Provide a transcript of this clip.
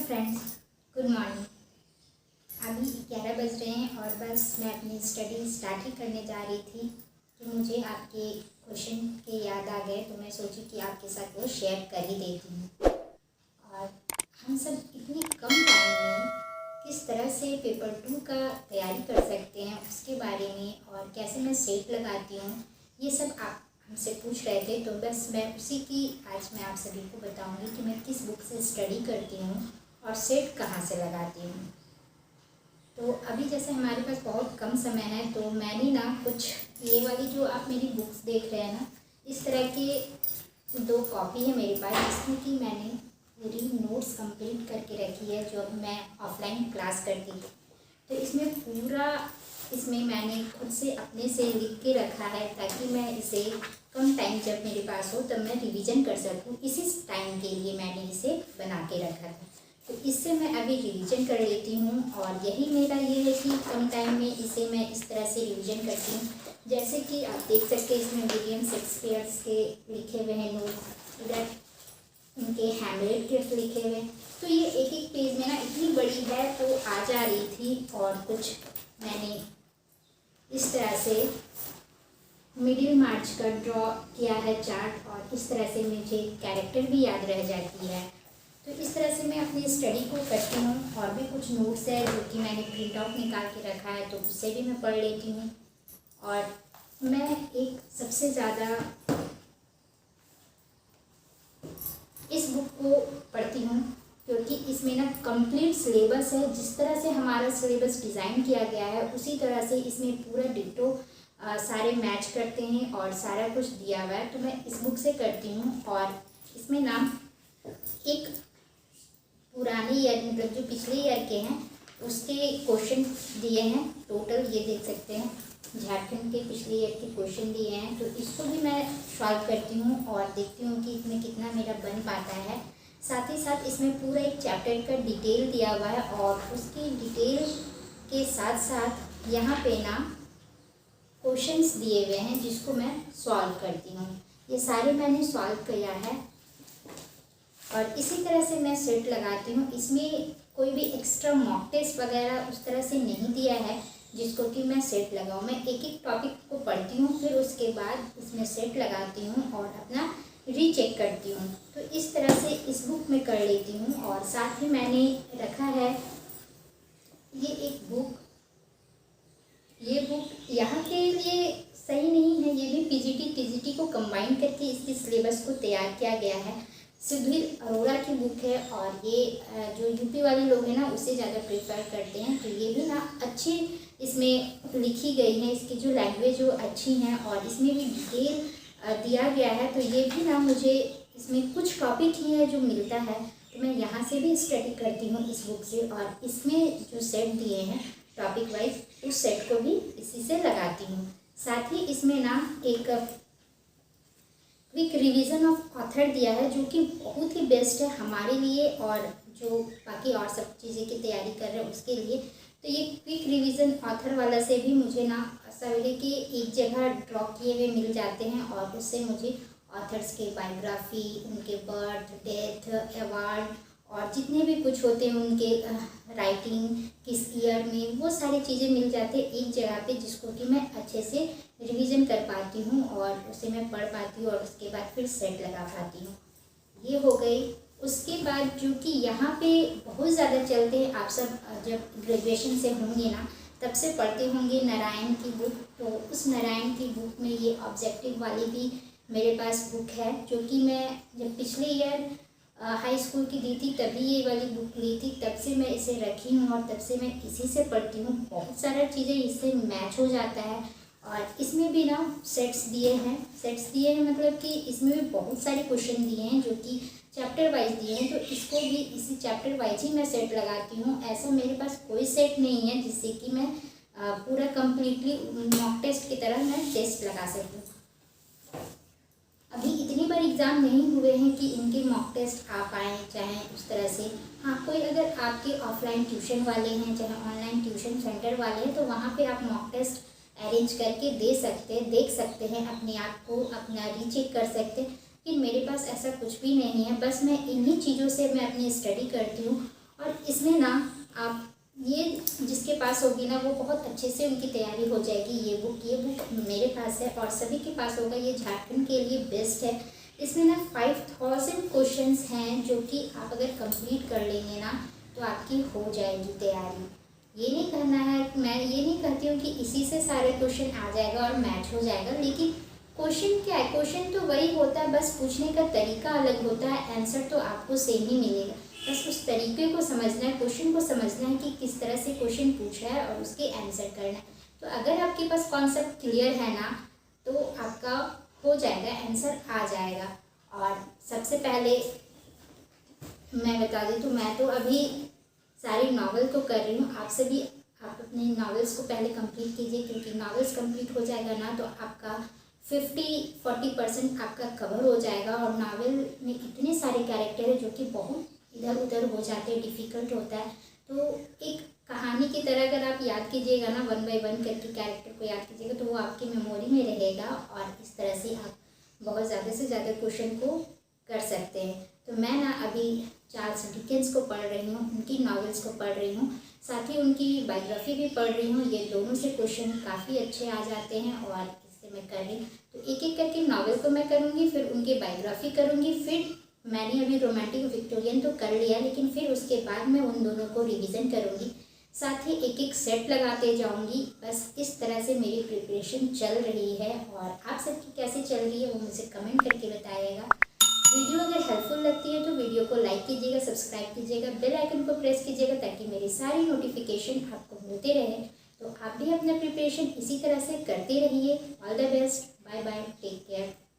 Friends, good morning. अभी 11 बज रहे हैं और बस मैं अपनी स्टडी स्टार्ट ही करने जा रही थी कि मुझे आपके क्वेश्चन के याद आ गए, तो मैं सोची कि आपके साथ वो शेयर कर ही देती हूँ। और हम सब इतनी कम टाइम में किस तरह से पेपर 2 का तैयारी कर सकते हैं उसके बारे में, और कैसे मैं सेट लगाती हूँ, ये सब आप हमसे पूछ रहे थे। तो बस मैं उसी की आज मैं आप सभी को बताऊंगी कि मैं किस बुक से स्टडी करती हूँ और सेट कहाँ से लगाती हूँ। तो अभी जैसे हमारे पास बहुत कम समय है, तो मैंने ना कुछ ये वाली जो आप मेरी बुक्स देख रहे हैं ना, इस तरह के 2 कॉपी है मेरे पास, जिसमें कि मैंने पूरी नोट्स कंप्लीट करके रखी है जो मैं ऑफलाइन क्लास करती थी। तो इसमें मैंने खुद से अपने से लिख के रखा है, ताकि मैं इसे कम टाइम जब मेरे पास हो तब मैं रिवीजन कर सकूं। इसी टाइम के लिए मैंने इसे बना के रखा था, तो इससे मैं अभी रिवीजन कर लेती हूँ। और यही मेरा ये है कि कम टाइम में इसे मैं इस तरह से रिवीजन करती हूँ। जैसे कि आप देख सकते हैं, इसमें विलियम शेक्सपियर के लिखे हुए हैं नोट, इधर उनके हैमलेट के लिखे हुए। तो ये एक एक पेज में ना इतनी बड़ी है तो आ जा रही थी। और कुछ मैंने इस तरह से मिडिल मार्च का ड्रॉ किया है चार्ट, और इस तरह से मुझे कैरेक्टर भी याद रह जाती है। तो इस तरह से मैं अपनी स्टडी को करती हूँ। और भी कुछ नोट्स है जो कि मैंने प्रिंट आउट निकाल के रखा है, तो उससे भी मैं पढ़ लेती हूँ। और मैं एक सबसे ज़्यादा इस बुक को पढ़ती हूँ क्योंकि इसमें ना कंप्लीट सिलेबस है। जिस तरह से हमारा सिलेबस डिज़ाइन किया गया है उसी तरह से इसमें पूरा डिट्टो सारे मैच करते हैं और सारा कुछ दिया हुआ है। तो मैं इस बुक से करती हूँ। और इसमें ना एक पुराने ईयर मतलब जो पिछले ईयर के हैं उसके क्वेश्चन दिए हैं। टोटल ये देख सकते हैं, झारखंड के पिछले ईयर के क्वेश्चन दिए हैं। तो इसको भी मैं सॉल्व करती हूँ और देखती हूँ कि इसमें कितना मेरा बन पाता है। साथ ही साथ इसमें पूरा एक चैप्टर का डिटेल दिया हुआ है, और उसकी डिटेल के साथ साथ यहाँ पे ना क्वेश्चंस दिए हुए हैं जिसको मैं सॉल्व करती हूँ। ये सारे मैंने सॉल्व किया है और इसी तरह से मैं सेट लगाती हूँ। इसमें कोई भी एक्स्ट्रा मॉक टेस्ट वगैरह उस तरह से नहीं दिया है जिसको कि मैं सेट लगाऊँ। मैं एक एक टॉपिक को पढ़ती हूँ, फिर उसके बाद इसमें सेट लगाती हूँ और अपना रीचेक करती हूँ। तो इस तरह से इस बुक में कर लेती हूँ। और साथ ही मैंने रखा है ये एक बुक। ये बुक यहाँ के लिए सही नहीं है, ये भी पीजीटी को कंबाइन करके इसके सिलेबस को तैयार किया गया है। सुधीर अरोड़ा की बुक है, और ये जो यूपी वाले लोग हैं ना उसे ज़्यादा प्रेफर करते हैं। तो ये भी ना अच्छी इसमें लिखी गई है, इसकी जो लैंग्वेज वो अच्छी हैं, और इसमें भी डिटेल दिया गया है। तो ये भी ना मुझे इसमें कुछ टॉपिक ही है जो मिलता है, तो मैं यहाँ से भी स्टडी करती हूँ इस बुक से। और इसमें जो सेट दिए हैं टॉपिक वाइज, उस सेट को भी इसी से लगाती हूँ। साथ ही इसमें ना एक क्विक रिवीजन ऑफ ऑथर दिया है जो कि बहुत ही बेस्ट है हमारे लिए, और जो बाकी और सब चीज़ें की तैयारी कर रहे हैं उसके लिए। तो ये क्विक रिवीजन ऑथर वाला से भी मुझे ना सवेरे की एक जगह ड्रॉ किए हुए मिल जाते हैं, और उससे मुझे ऑथर्स के बायोग्राफी, उनके बर्थ, डेथ, अवार्ड और जितने भी कुछ होते हैं उनके राइटिंग किस ईयर में, वो सारी चीज़ें मिल जाती है एक जगह पे, जिसको कि मैं अच्छे से रिवीजन कर पाती हूँ और उसे मैं पढ़ पाती हूँ और उसके बाद फिर सेट लगा पाती हूँ। ये हो गई। उसके बाद जो कि यहाँ पे बहुत ज़्यादा चलते हैं, आप सब जब ग्रेजुएशन से होंगे ना तब से पढ़ते होंगे नारायण की बुक। तो उस नारायण की बुक में ये ऑब्जेक्टिव वाली भी मेरे पास बुक है, जो कि मैं जब पिछले ईयर हाई स्कूल की दी थी तभी ये वाली बुक ली थी। तब से मैं इसे रखी हूँ और तब से मैं इसी से पढ़ती हूँ। बहुत सारा चीज़ें इससे मैच हो जाता है। और इसमें भी ना सेट्स दिए हैं मतलब कि इसमें भी बहुत सारे क्वेश्चन दिए हैं जो कि चैप्टर वाइज दिए हैं। तो इसको भी इसी चैप्टर वाइज ही मैं सेट लगाती हूँ। ऐसा मेरे पास कोई सेट नहीं है जिससे कि मैं पूरा कम्प्लीटली मॉक टेस्ट की तरह मैं टेस्ट लगा सकूँ। अभी इतनी बार एग्ज़ाम नहीं हुए हैं कि इनके मॉक टेस्ट आ पाएँ, चाहे उस तरह से। हाँ, कोई अगर आपके ऑफलाइन ट्यूशन वाले हैं, चाहे ऑनलाइन ट्यूशन सेंटर वाले हैं, तो वहाँ पे आप मॉक टेस्ट अरेंज करके देख सकते हैं, अपने आप को अपना रीचेक कर सकते हैं। लेकिन मेरे पास ऐसा कुछ भी नहीं है। बस मैं इन्हीं चीज़ों से मैं अपनी स्टडी करती हूँ। और इसमें ना आप ये जिसके पास होगी ना वो बहुत अच्छे से उनकी तैयारी हो जाएगी। ये बुक मेरे पास है और सभी के पास होगा। ये झारखंड के लिए बेस्ट है। इसमें ना 5000 क्वेश्चंस हैं जो कि आप अगर कंप्लीट कर लेंगे ना तो आपकी हो जाएगी तैयारी। ये नहीं करना है, मैं ये नहीं कहती हूँ कि इसी से सारे क्वेश्चन आ जाएगा और मैच हो जाएगा, लेकिन क्वेश्चन क्या है, क्वेश्चन तो वही होता है, बस पूछने का तरीका अलग होता है, आंसर तो आपको सेम ही मिलेगा। बस उस तरीके को समझना है, क्वेश्चन को समझना है कि किस तरह से क्वेश्चन पूछ रहा है और उसके आंसर करना है। तो अगर आपके पास कॉन्सेप्ट क्लियर है ना तो आपका हो जाएगा, आंसर आ जाएगा। और सबसे पहले मैं बता दूँ तो मैं तो अभी सारी नावल तो कर रही हूँ। आप अपने नावल्स को पहले कंप्लीट कीजिए, क्योंकि नावल्स कंप्लीट हो जाएगा ना तो आपका 50-40% आपका कवर हो जाएगा। और नावल में इतने सारे कैरेक्टर है जो कि बहुत इधर उधर हो जाते हैं, डिफ़िकल्ट होता है। तो एक कहानी की तरह अगर आप याद कीजिएगा ना, 1 बाय 1 करके कैरेक्टर को याद कीजिएगा तो वो आपकी मेमोरी में रहेगा और इस तरह से आप बहुत ज़्यादा से ज़्यादा क्वेश्चन को कर सकते हैं। तो मैं ना अभी चार्ल्स डिकेंस को पढ़ रही हूँ, उनकी नॉवेल्स को पढ़ रही हूँ, साथ ही उनकी बायोग्राफी भी पढ़ रही हूँ। ये दोनों से क्वेश्चन काफ़ी अच्छे आ जाते हैं और इससे मैं कर रही हूँ। तो एक एक करके नॉवेल को मैं करूँगी, फिर उनकी बायोग्राफी करूँगी, फिर मैंने अभी रोमांटिक विक्टोरियन तो कर लिया, लेकिन फिर उसके बाद मैं उन दोनों को रिविज़न करूँगी, साथ ही एक एक सेट लगाते जाऊँगी। बस इस तरह से मेरी प्रिपरेशन चल रही है। और आप सबकी कैसे चल रही है वो मुझे कमेंट करके बताइएगा। वीडियो अगर हेल्पफुल लगती है तो वीडियो को लाइक कीजिएगा, सब्सक्राइब कीजिएगा, बेल आइकन को प्रेस कीजिएगा ताकि मेरी सारी नोटिफिकेशन आपको मिलते रहे। तो आप भी अपना प्रिपरेशन इसी तरह से करते रहिए। All the best, bye bye, take care.